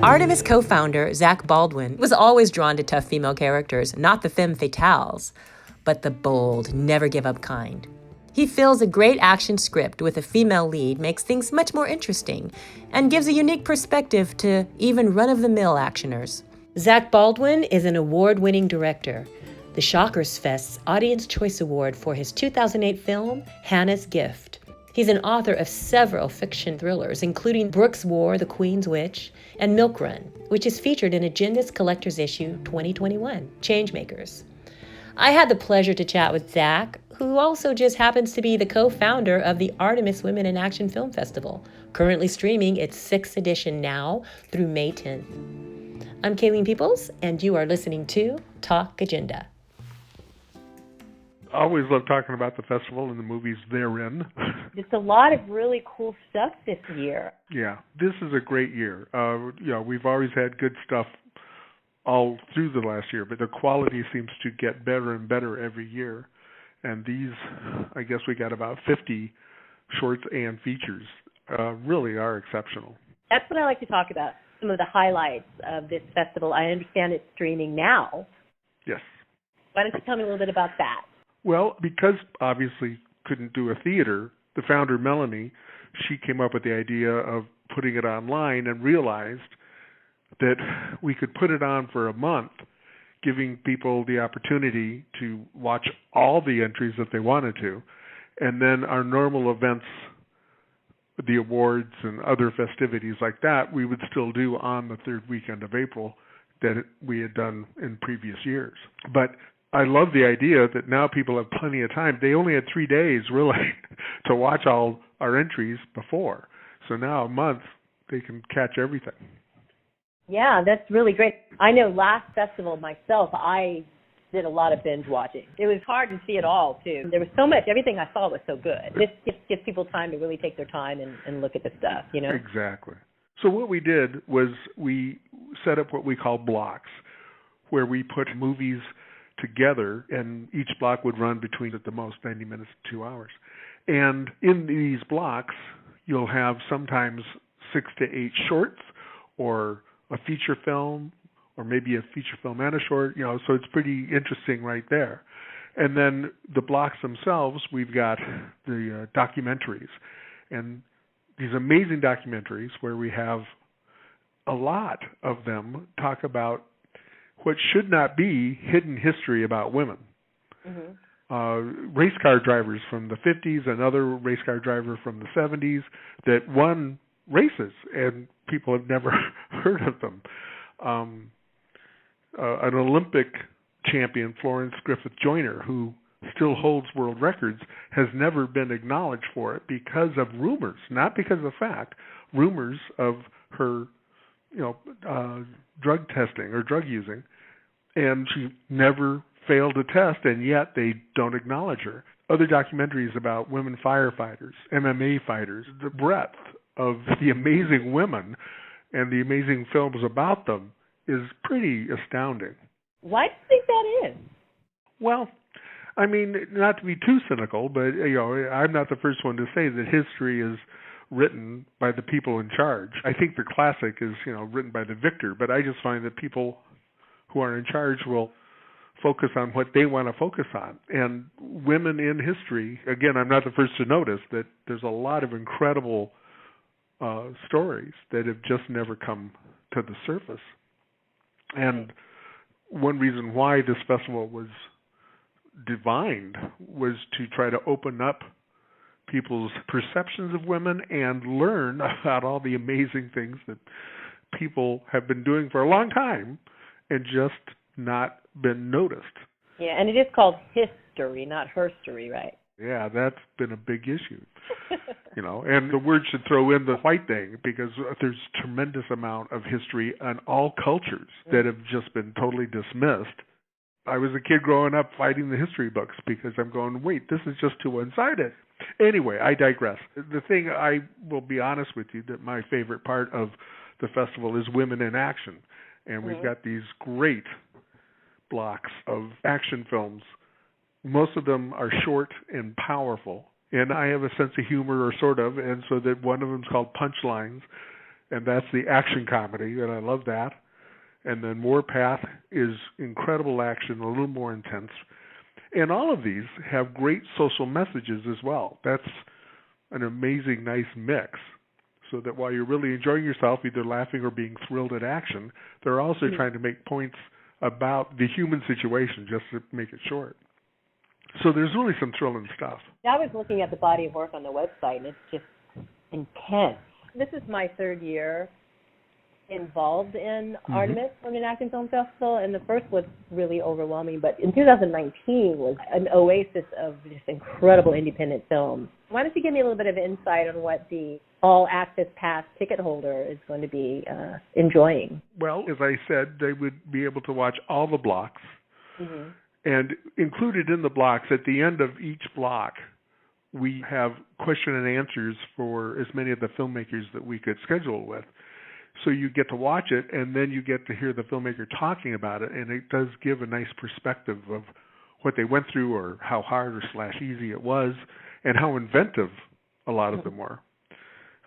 Artemis co-founder Zac Baldwin was always drawn to tough female characters, not the femme fatales, but the bold, never-give-up kind. He feels a great action script with a female lead makes things much more interesting and gives a unique perspective to even run-of-the-mill actioners. Zac Baldwin is an award-winning director, the Shockers Fest's Audience Choice Award for his 2008 film, Hannah's Gift. He's an author of several fiction thrillers, including Brooke's War, The Queen's Witch, and Milk Run, which is featured in Agenda's Collector's Issue 2021, Changemakers. I had the pleasure to chat with Zac, who also just happens to be the co-founder of the Artemis Women in Action Film Festival, currently streaming its 6th edition now through May 10th. I'm Kaylene Peoples, and you are listening to Talk Agenda. I always love talking about the festival and the movies therein. It's a lot of really cool stuff this year. Yeah, this is a great year. We've always had good stuff all through the last year, but the quality seems to get better and better every year. And these, I guess we got about 50 shorts and features, really are exceptional. That's what I like to talk about, some of the highlights of this festival. I understand it's streaming now. Yes. Why don't you tell me a little bit about that? Well, because obviously couldn't do a theater, the founder, Melanie, she came up with the idea of putting it online and realized that we could put it on for a month, giving people the opportunity to watch all the entries that they wanted to, and then our normal events, the awards and other festivities like that, we would still do on the third weekend of April that we had done in previous years. But I love the idea that now people have plenty of time. They only had 3 days, really, to watch all our entries before. So now a month, they can catch everything. Yeah, that's really great. I know last festival myself, I did a lot of binge watching. It was hard to see it all, too. There was so much. Everything I saw was so good. This gives people time to really take their time and look at the stuff, you know? Exactly. So what we did was we set up what we call blocks, where we put movies together, and each block would run between, at the most, 90 minutes to 2 hours. And in these blocks, you'll have sometimes 6 to 8 shorts, or a feature film, or maybe a feature film and a short, so it's pretty interesting right there. And then the blocks themselves, we've got the documentaries, and these amazing documentaries where we have a lot of them talk about what should not be hidden history about women. Mm-hmm. Race car drivers from the 50s, another race car driver from the 70s that won races, and people have never heard of them. An Olympic champion, Florence Griffith Joyner, who still holds world records, has never been acknowledged for it because of rumors, not because of fact, rumors of her drug testing or drug using, and she never failed a test, and yet they don't acknowledge her. Other documentaries about women firefighters, MMA fighters, the breadth of the amazing women and the amazing films about them is pretty astounding. Why do you think that is? Well, I mean, not to be too cynical, but I'm not the first one to say that history is written by the people in charge. I think the classic is, written by the victor, but I just find that people who are in charge will focus on what they want to focus on. And women in history, again, I'm not the first to notice that there's a lot of incredible stories that have just never come to the surface. And one reason why this festival was divined was to try to open up people's perceptions of women and learn about all the amazing things that people have been doing for a long time and just not been noticed. Yeah, and it is called history, not herstory, right? Yeah, that's been a big issue. And the word should throw in the white thing, because there's a tremendous amount of history on all cultures that have just been totally dismissed. I was a kid growing up fighting the history books because I'm going, wait, this is just too one-sided. Anyway, I digress. The thing, I will be honest with you, that my favorite part of the festival is Women in Action. And we've got these great blocks of action films. Most of them are short and powerful. And I have a sense of humor, or sort of, and so that one of them is called Punchlines. and that's the action comedy, and I love that. And then Warpath is incredible action, a little more intense. And all of these have great social messages as well. That's an amazing, nice mix. So that while you're really enjoying yourself, either laughing or being thrilled at action, they're also trying to make points about the human situation, just to make it short. So there's really some thrilling stuff. I was looking at the body of work on the website, and it's just intense. This is my third year involved in Artemis Women Acting Film Festival, and the first was really overwhelming, but in 2019 was an oasis of just incredible independent films. Why don't you give me a little bit of insight on what the all-access pass ticket holder is going to be enjoying? Well, as I said, they would be able to watch all the blocks, and included in the blocks, at the end of each block, we have question and answers for as many of the filmmakers that we could schedule with. So you get to watch it, and then you get to hear the filmmaker talking about it, and it does give a nice perspective of what they went through or how hard or / easy it was and how inventive a lot of them were.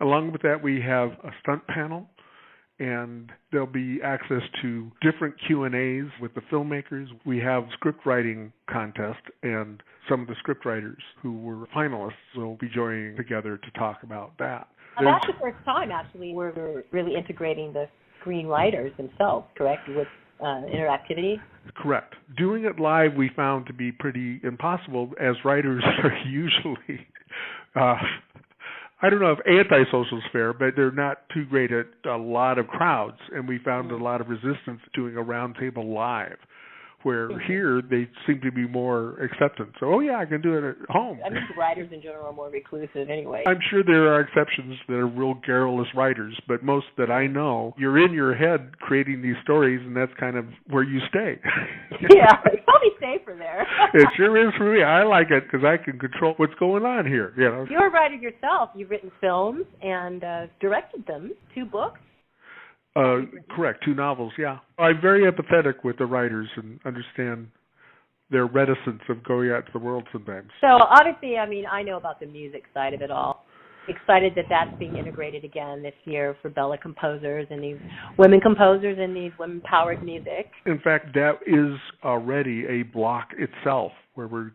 Along with that, we have a stunt panel, and there'll be access to different Q&As with the filmmakers. We have script writing contest, and some of the script writers who were finalists will be joining together to talk about that. That's the first time, actually, we're really integrating the screenwriters themselves, correct, with interactivity? Correct. Doing it live we found to be pretty impossible, as writers are usually, I don't know if antisocial is fair, but they're not too great at a lot of crowds, and we found a lot of resistance doing a roundtable live, where here they seem to be more acceptant. So, I can do it at home. I think writers in general are more reclusive anyway. I'm sure there are exceptions that are real garrulous writers, but most that I know, you're in your head creating these stories, and that's kind of where you stay. Yeah, it's probably safer there. It sure is for me. I like it because I can control what's going on here. You're a writer yourself. You've written films and directed them, 2 books. Correct, 2 novels, yeah. I'm very empathetic with the writers and understand their reticence of going out to the world sometimes. So obviously, I know about the music side of it all. Excited that that's being integrated again this year for Bella composers and these women composers and these women-powered music. In fact, that is already a block itself where we're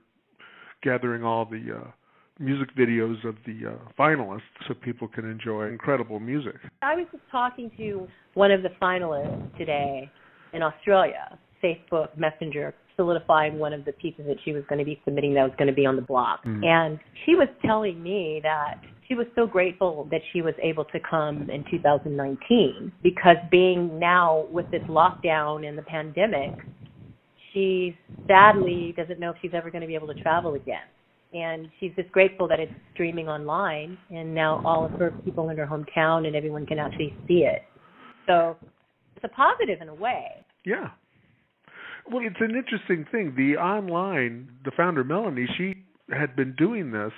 gathering all the music videos of the finalists so people can enjoy incredible music. I was just talking to one of the finalists today in Australia, Facebook Messenger, solidifying one of the pieces that she was going to be submitting that was going to be on the block. And she was telling me that she was so grateful that she was able to come in 2019 because being now with this lockdown and the pandemic, she sadly doesn't know if she's ever going to be able to travel again. And she's just grateful that it's streaming online, and now all of her people in her hometown and everyone can actually see it. So it's a positive in a way. Yeah. Well, it's an interesting thing. The online, the founder, Melanie, she had been doing this,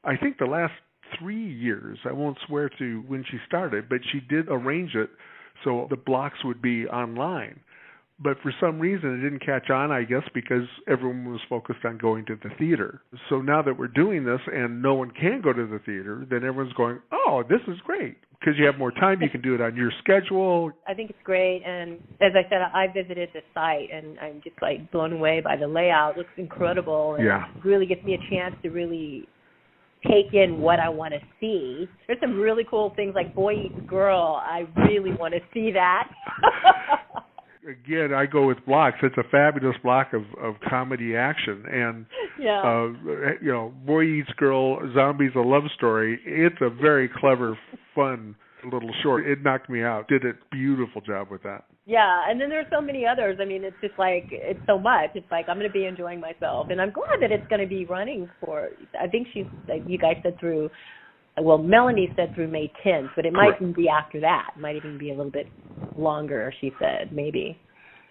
I think, the last 3 years. I won't swear to when she started, but she did arrange it so the blocks would be online. But for some reason, it didn't catch on, I guess, because everyone was focused on going to the theater. So now that we're doing this and no one can go to the theater, then everyone's going, oh, this is great. Because you have more time, you can do it on your schedule. I think it's great. And as I said, I visited the site, and I'm just, blown away by the layout. It looks incredible. And it really gives me a chance to really take in what I want to see. There's some really cool things like Boy Eats Girl. I really want to see that. Again, I go with blocks. It's a fabulous block of comedy action. And, Boy Eats Girl, Zombies, a Love Story. It's a very clever, fun little short. It knocked me out. Did a beautiful job with that. Yeah, and then there are so many others. It's just it's so much. It's I'm going to be enjoying myself. And I'm glad that it's going to be running for, I think you guys said through, well, Melanie said through May 10th, but it might even be after that. It might even be a little bit longer, she said, maybe.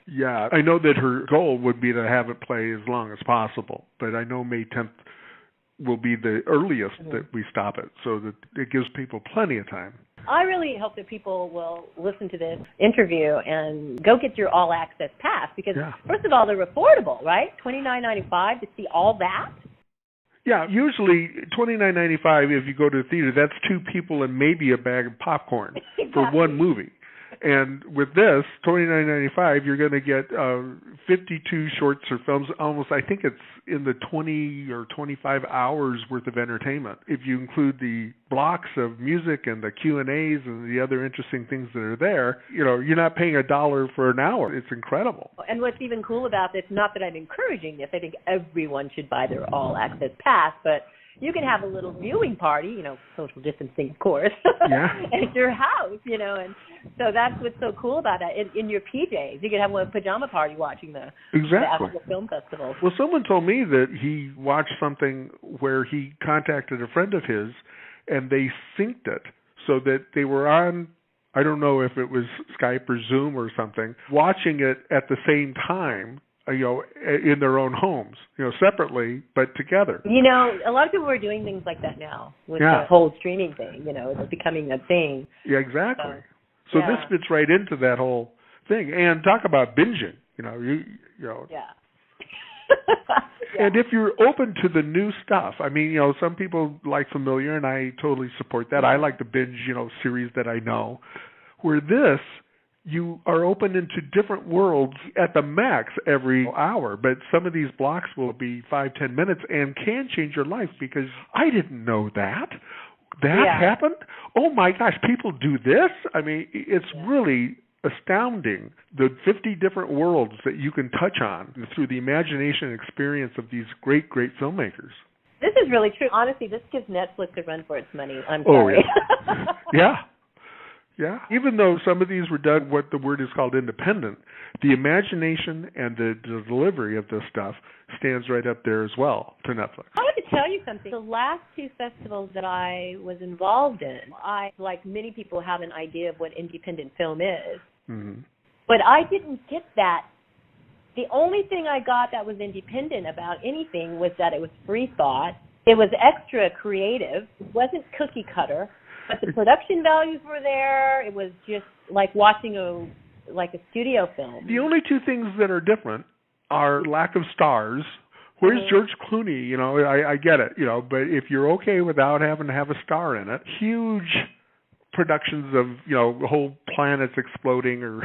Yeah, I know that her goal would be to have it play as long as possible, but I know May 10th will be the earliest that we stop it, so that it gives people plenty of time. I really hope that people will listen to this interview and go get your all-access pass because, first of all, they're affordable, right? $29.95 to see all that? Yeah, usually $29.95 if you go to the theater, that's two people and maybe a bag of popcorn Exactly. for one movie. And with this, $29.95, you're going to get 52 shorts or films. Almost, I think it's in the 20 or 25 hours worth of entertainment. If you include the blocks of music and the Q&As and the other interesting things that are there, you're not paying $1 for an hour. It's incredible. And what's even cool about this, not that I'm encouraging this, I think everyone should buy their all-access pass, but you can have a little viewing party, social distancing, of course, at your house, and so that's what's so cool about it. In your PJs, you could have a pajama party watching the actual film festival. Well, someone told me that he watched something where he contacted a friend of his, and they synced it so that they were on, I don't know if it was Skype or Zoom or something, watching it at the same time, in their own homes, separately, but together. A lot of people are doing things like that now with the whole streaming thing, it's becoming a thing. Yeah, exactly. So this fits right into that whole thing. And talk about binging, And if you're open to the new stuff, I mean, some people like familiar, and I totally support that. I like to binge, series that I know. Where this, you are open into different worlds at the max every hour, but some of these blocks will be 5-10 minutes and can change your life, because I didn't know that happened. Oh my gosh, people do this? I mean, it's really astounding, the 50 different worlds that you can touch on through the imagination and experience of these great, great filmmakers. This is really true. Honestly, this gives Netflix a run for its money. I'm sorry. Yeah. Yeah. Even though some of these were done what the word is called independent, the imagination and the delivery of this stuff stands right up there as well to Netflix. I want to tell you something. The last two festivals that I was involved in, I, like many people, have an idea of what independent film is. Mm-hmm. But I didn't get that. The only thing I got that was independent about anything was that it was free thought. It was extra creative. It wasn't cookie cutter. But the production values were there. It was just like watching a studio film. The only two things that are different are lack of stars. Where's George Clooney? I get it, but if you're okay without having to have a star in it, huge productions of, whole planets exploding or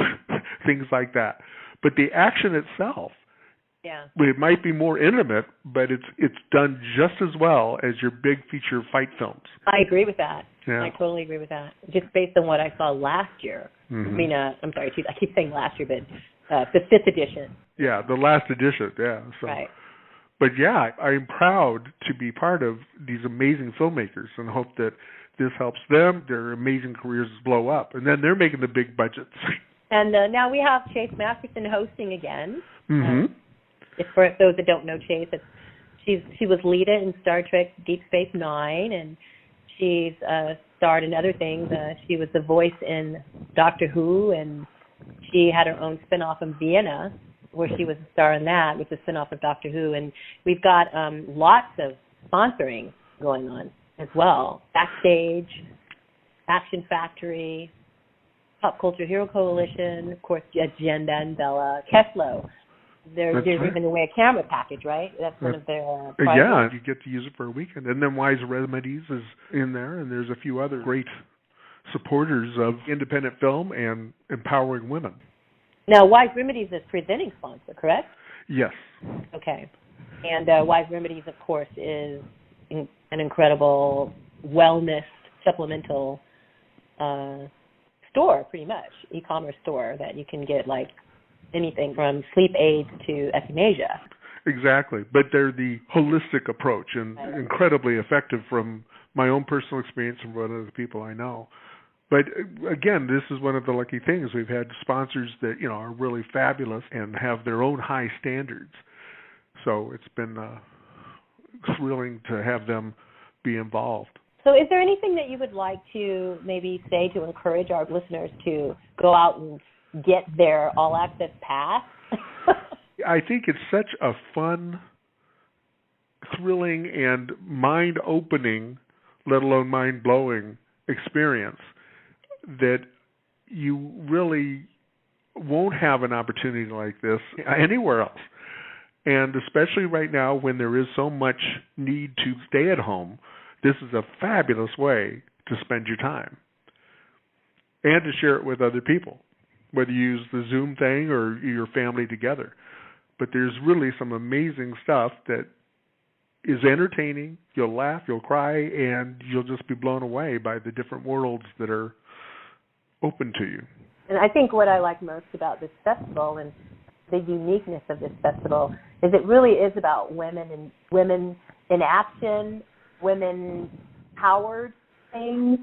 things like that. But the action itself, it might be more intimate, but it's done just as well as your big feature fight films. I agree with that. Yeah. I totally agree with that. Just based on what I saw last year. Mm-hmm. I mean, I'm sorry, I keep saying last year, but the 5th edition. Yeah, the last edition, yeah. So. Right. But yeah, I'm proud to be part of these amazing filmmakers and hope that this helps them, their amazing careers blow up. And then they're making the big budgets. And now we have Chase Masterson hosting again. Mm-hmm. For those that don't know Chase, she was Lita in Star Trek Deep Space Nine, and she's starred in other things. She was the voice in Doctor Who, and she had her own spinoff in Vienna, where she was a star in that, which is a spinoff of Doctor Who. And we've got lots of sponsoring going on as well. Backstage, Action Factory, Pop Culture Hero Coalition, of course, Agenda and Bella, Keslo. There's even a camera package, right? That's one of their yeah, you get to use it for a weekend. And then Wise Remedies is in there, and there's a few other great supporters of independent film and empowering women. Now, Wise Remedies is presenting sponsor, correct? Yes. Okay. And Wise Remedies, of course, is an incredible wellness supplemental store, pretty much, e-commerce store that you can get like anything from sleep aids to echinacea. Exactly. But they're the holistic approach and incredibly effective from my own personal experience and from other people I know. But again, this is one of the lucky things. We've had sponsors that, are really fabulous and have their own high standards. So it's been thrilling to have them be involved. So is there anything that you would like to maybe say to encourage our listeners to go out and get their all-access pass? I think it's such a fun, thrilling, and mind-opening, let alone mind-blowing experience that you really won't have an opportunity like this anywhere else. And especially right now when there is so much need to stay at home, this is a fabulous way to spend your time and to share it with other people, whether you use the Zoom thing or your family together. But there's really some amazing stuff that is entertaining. You'll laugh, you'll cry, and you'll just be blown away by the different worlds that are open to you. And I think what I like most about this festival and the uniqueness of this festival is it really is about women in action, women-powered things,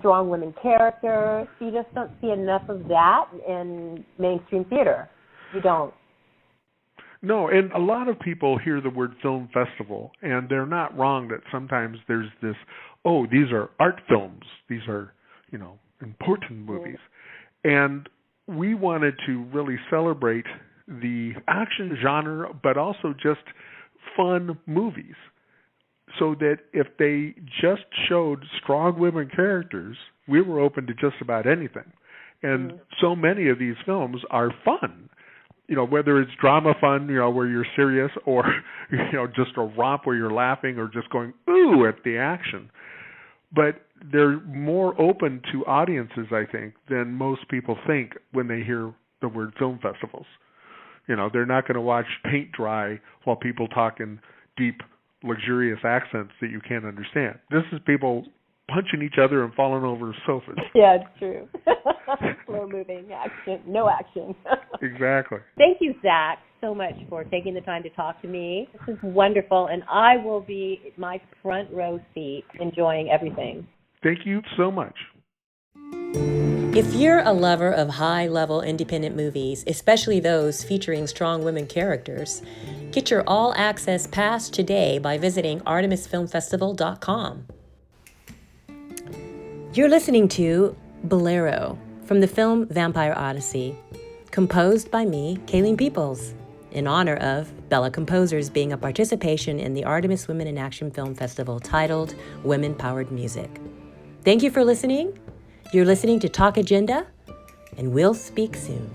strong women characters. You just don't see enough of that in mainstream theater. You don't. No, and a lot of people hear the word film festival, and they're not wrong that sometimes there's this, oh, these are art films. These are, important movies. And we wanted to really celebrate the action genre, but also just fun movies, so that if they just showed strong women characters, we were open to just about anything. And so many of these films are fun, whether it's drama fun, where you're serious, or, just a romp where you're laughing or just going, ooh, at the action. But they're more open to audiences, I think, than most people think when they hear the word film festivals. They're not going to watch paint dry while people talk in deep, luxurious accents that you can't understand. This is people punching each other and falling over sofas. Yeah, it's true. Slow-moving action, no action. Exactly. Thank you, Zac, so much for taking the time to talk to me. This is wonderful, and I will be in my front row seat enjoying everything. Thank you so much. If you're a lover of high-level independent movies, especially those featuring strong women characters, get your all-access pass today by visiting artemisfilmfestival.com. You're listening to Bolero from the film Vampire Odyssey, composed by me, Kaylene Peoples, in honor of Bella Composers being a participation in the Artemis Women in Action Film Festival titled Women-Powered Music. Thank you for listening. You're listening to Talk Agenda, and we'll speak soon.